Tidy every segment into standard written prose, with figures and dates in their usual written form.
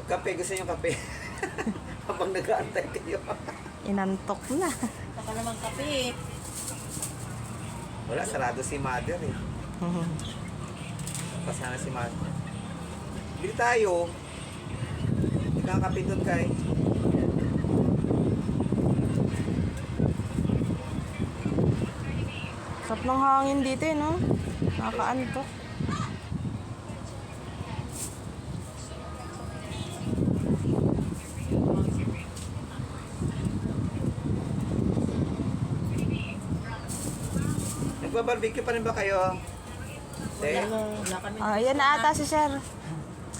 Kape, gusto niyo kape? Habang nag-aantay kayo. Inantok na. Baka naman kape. Wala, sarado si mother eh. Pasana si mother. Bili tayo. Hindi kang kape doon kay. Sarap ng hangin dito eh, no? Nakakaantok. Nagbabarbecue pa rin ba kayo? Sir? Wala kami. Ah, ayan na ata si Sir.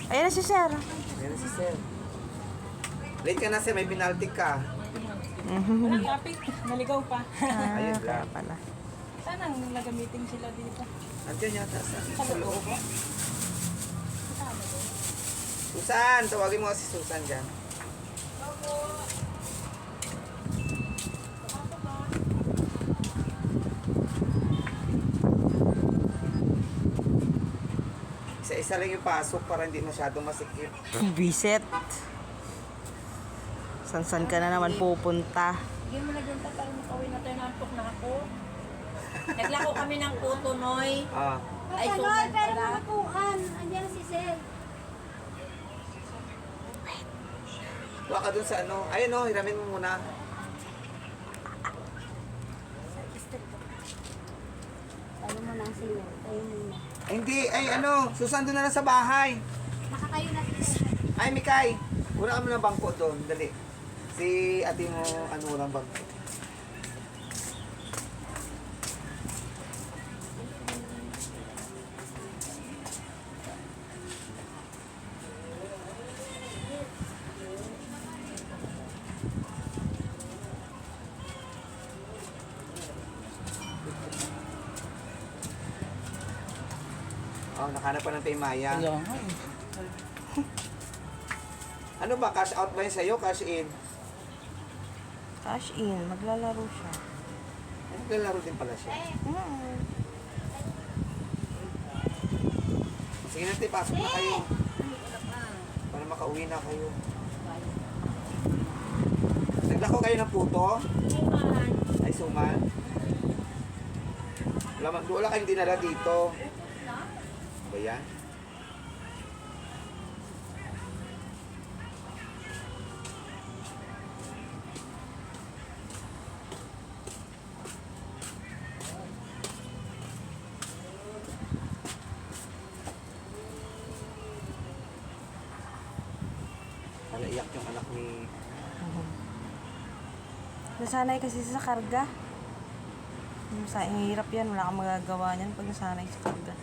Ayan na si Sir. Meron si Sir. Late ka na sir, may penalty ka. Walang kapit. Naligaw pa. Ah, Ayun kaya lang. pala. Sana nagamitin sila dito. Andiyan yata sa loob. ba? Susan! Tawagin mo si Susan dyan. Isa-isa lang yung pasok para hindi masyadong masikip. Bisit. San-san ka na naman pupunta? Hindi mo na dyan pa para makawin na tayo. Nantok na ako. Naglako kami ng puto, Noy. Ah, Ay, Ano, suman pero pala. makukuhan. Andiyan si Sir. huwag ka dun sa ano. Ayun o, hiramin mo muna. Tayo mo na, Sir. Tayo muna. Ay, hindi, ay ano, Susan doon na lang sa bahay. Nakatayo na si Sir. Ay, Mikay, wala kami ng bangko doon. Dali. Si ate mo, ano, walang bangko. Oh, nakahanap pa ng kay Maya. Ano ba, cash out ba yun sa'yo? Cash in? Cash in. Maglalaro siya. Ay, naglalaro din pala siya. Sige na, te, pasok na kayo. Para makauwi na kayo. Naglako kayo ng puto? Ay, suman. Wala kayong dinala dito. Ba yan? Iyak yung anak ni... Nasanay kasi sa karga. Ang hirap yan. Wala kang magagawa niyan pag nasanay sa karga.